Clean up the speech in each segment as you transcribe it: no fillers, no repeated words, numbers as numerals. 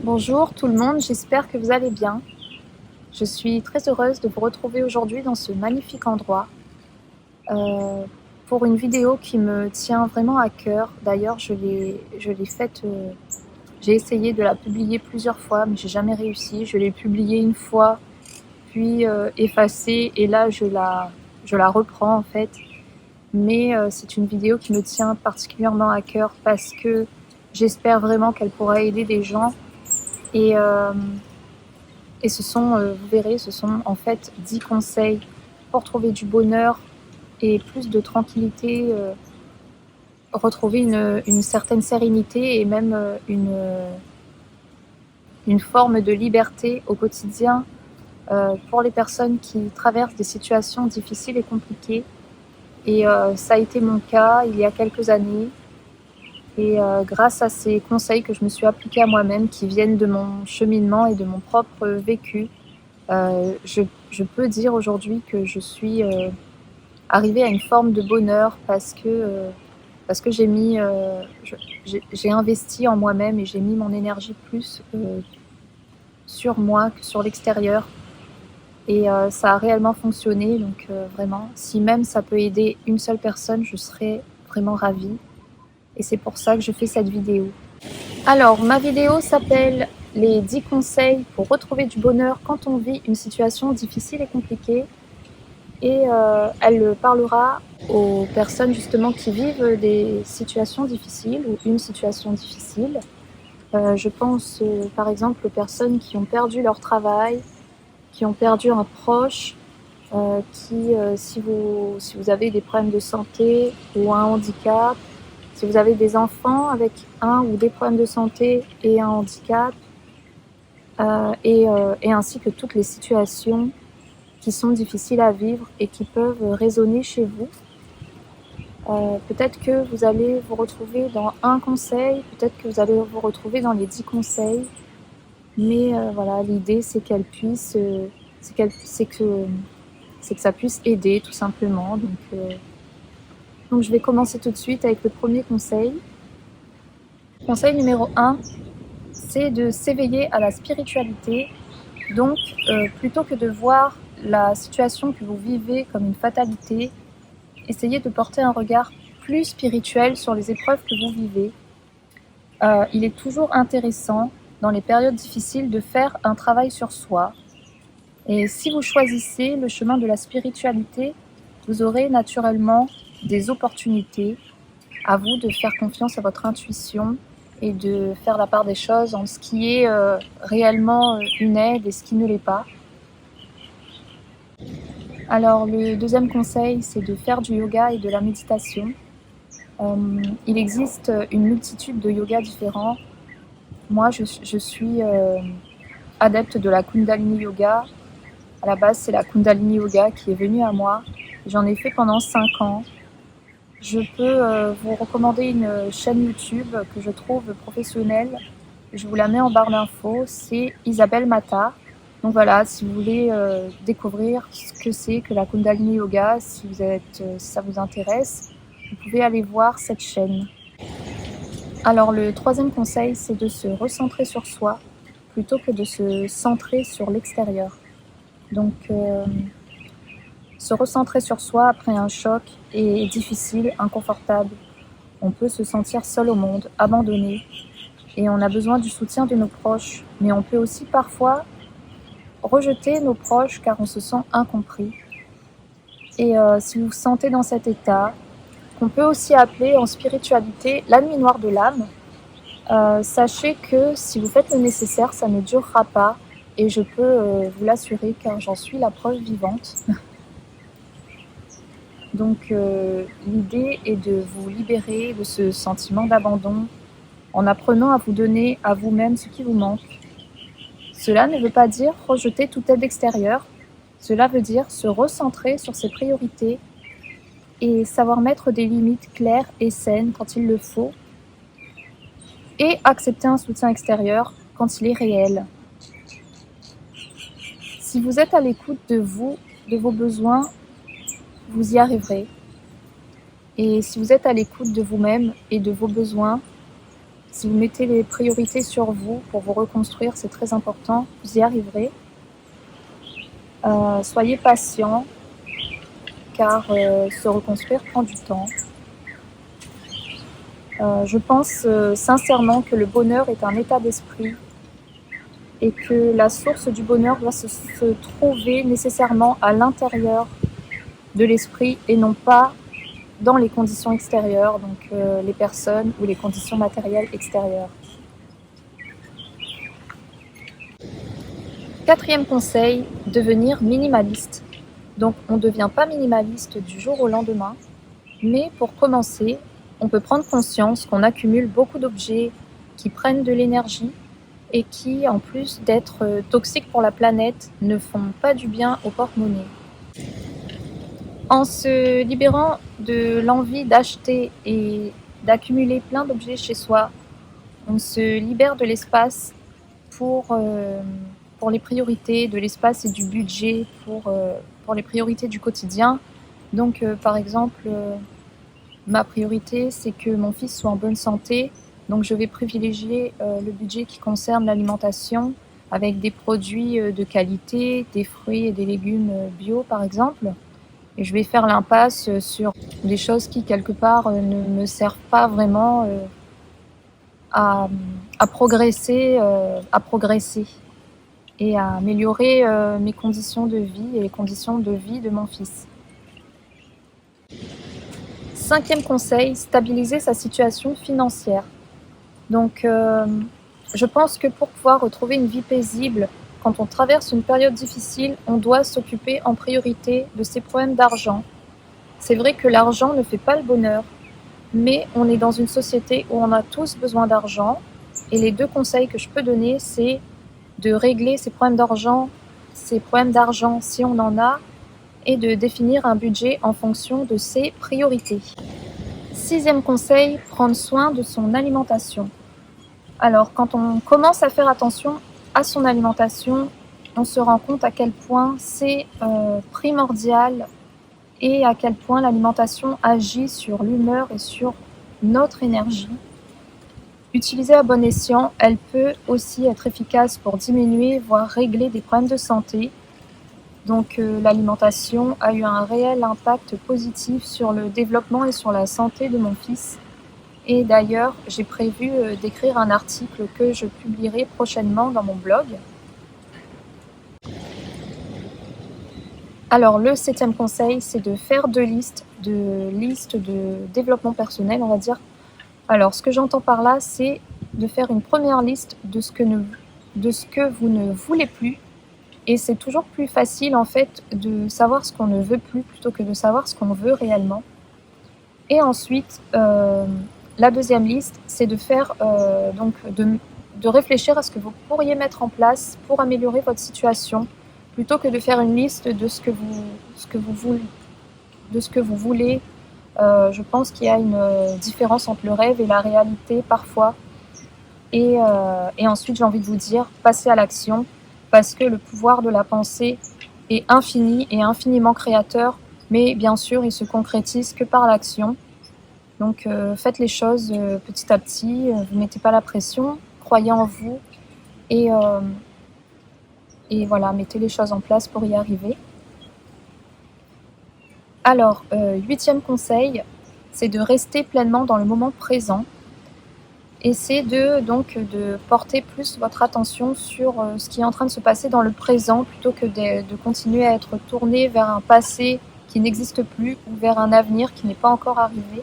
Bonjour tout le monde, j'espère que vous allez bien. Je suis très heureuse de vous retrouver aujourd'hui dans ce magnifique endroit euh, pour une vidéo qui me tient vraiment à cœur. D'ailleurs, je l'ai faite, j'ai essayé de la publier plusieurs fois, mais j'ai jamais réussi. Je l'ai publiée une fois, puis effacée, et là je la reprends en fait. Mais c'est une vidéo qui me tient particulièrement à cœur parce que j'espère vraiment qu'elle pourra aider des gens. Et ce sont, vous verrez, ce sont en fait 10 conseils pour trouver du bonheur et plus de tranquillité, retrouver une certaine sérénité et même une forme de liberté au quotidien pour les personnes qui traversent des situations difficiles et compliquées. Et ça a été mon cas il y a quelques années. Et grâce à ces conseils que je me suis appliqués à moi-même, qui viennent de mon cheminement et de mon propre vécu, je peux dire aujourd'hui que je suis arrivée à une forme de bonheur parce que j'ai investi en moi-même et j'ai mis mon énergie plus sur moi que sur l'extérieur. Et ça a réellement fonctionné. Donc vraiment, si même ça peut aider une seule personne, je serais vraiment ravie. Et c'est pour ça que je fais cette vidéo. Alors, ma vidéo s'appelle les 10 conseils pour retrouver du bonheur quand on vit une situation difficile et compliquée. Et elle parlera aux personnes justement qui vivent des situations difficiles ou une situation difficile. Je pense par exemple aux personnes qui ont perdu leur travail, qui ont perdu un proche, si vous avez des problèmes de santé ou un handicap, si vous avez des enfants avec un ou des problèmes de santé et un handicap, et ainsi que toutes les situations qui sont difficiles à vivre et qui peuvent résonner chez vous. Peut-être que vous allez vous retrouver dans un conseil, peut-être que vous allez vous retrouver dans les 10 conseils, mais voilà, l'idée c'est qu'elle puisse, c'est que ça puisse aider tout simplement. Donc je vais commencer tout de suite avec le premier conseil. Conseil numéro 1, c'est de s'éveiller à la spiritualité. Donc plutôt que de voir la situation que vous vivez comme une fatalité, essayez de porter un regard plus spirituel sur les épreuves que vous vivez. Il est toujours intéressant, dans les périodes difficiles, de faire un travail sur soi. Et si vous choisissez le chemin de la spiritualité, vous aurez naturellement des opportunités. À vous de faire confiance à votre intuition et de faire la part des choses en ce qui est réellement une aide et ce qui ne l'est pas. Alors le deuxième conseil, c'est de faire du yoga et de la méditation. Il existe une multitude de yogas différents. Moi, je suis adepte de la Kundalini Yoga. À la base, c'est la Kundalini Yoga qui est venue à moi. J'en ai fait pendant 5 ans. Je peux vous recommander une chaîne YouTube que je trouve professionnelle. Je vous la mets en barre d'infos. C'est Isabelle Mata. Donc voilà, si vous voulez découvrir ce que c'est que la Kundalini Yoga, si ça vous intéresse, vous pouvez aller voir cette chaîne. Alors le troisième conseil, c'est de se recentrer sur soi plutôt que de se centrer sur l'extérieur. Donc se recentrer sur soi après un choc est difficile, inconfortable. On peut se sentir seul au monde, abandonné, et on a besoin du soutien de nos proches. Mais on peut aussi parfois rejeter nos proches car on se sent incompris. Et si vous vous sentez dans cet état, qu'on peut aussi appeler en spiritualité la nuit noire de l'âme, sachez que si vous faites le nécessaire, ça ne durera pas, et je peux vous l'assurer car j'en suis la preuve vivante. Donc l'idée est de vous libérer de ce sentiment d'abandon en apprenant à vous donner à vous-même ce qui vous manque. Cela ne veut pas dire rejeter toute aide extérieure, cela veut dire se recentrer sur ses priorités et savoir mettre des limites claires et saines quand il le faut, et accepter un soutien extérieur quand il est réel. Si vous êtes à l'écoute de vous, de vos besoins, vous y arriverez. Et si vous êtes à l'écoute de vous-même et de vos besoins, Si vous mettez les priorités sur vous pour vous reconstruire, c'est très important, vous y arriverez. Soyez patient, car se reconstruire prend du temps. Je pense sincèrement que le bonheur est un état d'esprit et que la source du bonheur doit se trouver nécessairement à l'intérieur de l'esprit et non pas dans les conditions extérieures, donc les personnes ou les conditions matérielles extérieures. Quatrième conseil, devenir minimaliste. Donc on ne devient pas minimaliste du jour au lendemain, mais pour commencer, on peut prendre conscience qu'on accumule beaucoup d'objets qui prennent de l'énergie et qui, en plus d'être toxiques pour la planète, ne font pas du bien au porte-monnaie. En se libérant de l'envie d'acheter et d'accumuler plein d'objets chez soi, on se libère de l'espace pour les priorités, de l'espace et du budget pour les priorités du quotidien. Donc par exemple, ma priorité c'est que mon fils soit en bonne santé, donc je vais privilégier le budget qui concerne l'alimentation avec des produits de qualité, des fruits et des légumes bio par exemple. Et je vais faire l'impasse sur des choses qui quelque part ne me servent pas vraiment à progresser et à améliorer mes conditions de vie et les conditions de vie de mon fils. Cinquième conseil, stabiliser sa situation financière. Donc, je pense que pour pouvoir retrouver une vie paisible, quand on traverse une période difficile, on doit s'occuper en priorité de ses problèmes d'argent. C'est vrai que l'argent ne fait pas le bonheur, mais on est dans une société où on a tous besoin d'argent. Et les deux conseils que je peux donner, c'est de régler ses problèmes d'argent si on en a, et de définir un budget en fonction de ses priorités. Sixième conseil, prendre soin de son alimentation. Alors, quand on commence à faire attention à son alimentation, on se rend compte à quel point c'est primordial et à quel point l'alimentation agit sur l'humeur et sur notre énergie. Utilisée à bon escient, elle peut aussi être efficace pour diminuer, voire régler des problèmes de santé. Donc l'alimentation a eu un réel impact positif sur le développement et sur la santé de mon fils. Et d'ailleurs, j'ai prévu d'écrire un article que je publierai prochainement dans mon blog. Alors, le septième conseil, c'est de faire deux listes de développement personnel, on va dire. Alors, ce que j'entends par là, c'est de faire une première liste de ce que vous ne voulez plus. Et c'est toujours plus facile, en fait, de savoir ce qu'on ne veut plus plutôt que de savoir ce qu'on veut réellement. Et ensuite, la deuxième liste, c'est de faire de réfléchir à ce que vous pourriez mettre en place pour améliorer votre situation, plutôt que de faire une liste de ce que vous voulez. Je pense qu'il y a une différence entre le rêve et la réalité parfois. Et ensuite, j'ai envie de vous dire, passez à l'action, parce que le pouvoir de la pensée est infini et infiniment créateur, mais bien sûr, il se concrétise que par l'action. Donc faites les choses petit à petit, vous ne mettez pas la pression, croyez en vous et voilà, mettez les choses en place pour y arriver. Alors, huitième conseil, c'est de rester pleinement dans le moment présent et c'est de porter plus votre attention sur ce qui est en train de se passer dans le présent plutôt que de continuer à être tourné vers un passé qui n'existe plus ou vers un avenir qui n'est pas encore arrivé.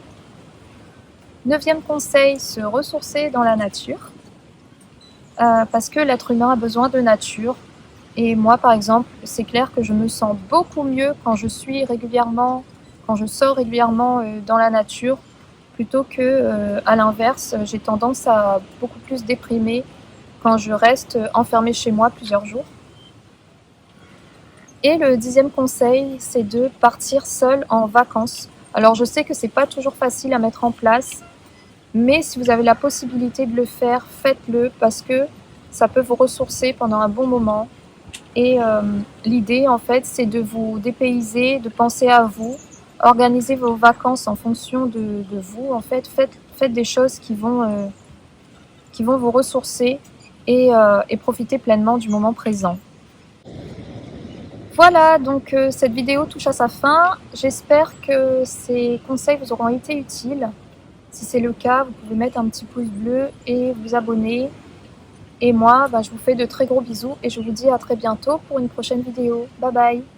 Neuvième conseil, se ressourcer dans la nature, parce que l'être humain a besoin de nature. Et moi, par exemple, c'est clair que je me sens beaucoup mieux quand je sors régulièrement dans la nature, plutôt que, à l'inverse, j'ai tendance à beaucoup plus déprimer quand je reste enfermée chez moi plusieurs jours. Et le dixième conseil, c'est de partir seul en vacances. Alors, je sais que c'est pas toujours facile à mettre en place, mais si vous avez la possibilité de le faire, faites-le parce que ça peut vous ressourcer pendant un bon moment. Et l'idée, en fait, c'est de vous dépayser, de penser à vous, organiser vos vacances en fonction de vous. En fait, faites des choses qui vont qui vont vous ressourcer et profiter pleinement du moment présent. Voilà, donc cette vidéo touche à sa fin. J'espère que ces conseils vous auront été utiles. Si c'est le cas, vous pouvez mettre un petit pouce bleu et vous abonner. Et moi, je vous fais de très gros bisous et je vous dis à très bientôt pour une prochaine vidéo. Bye bye!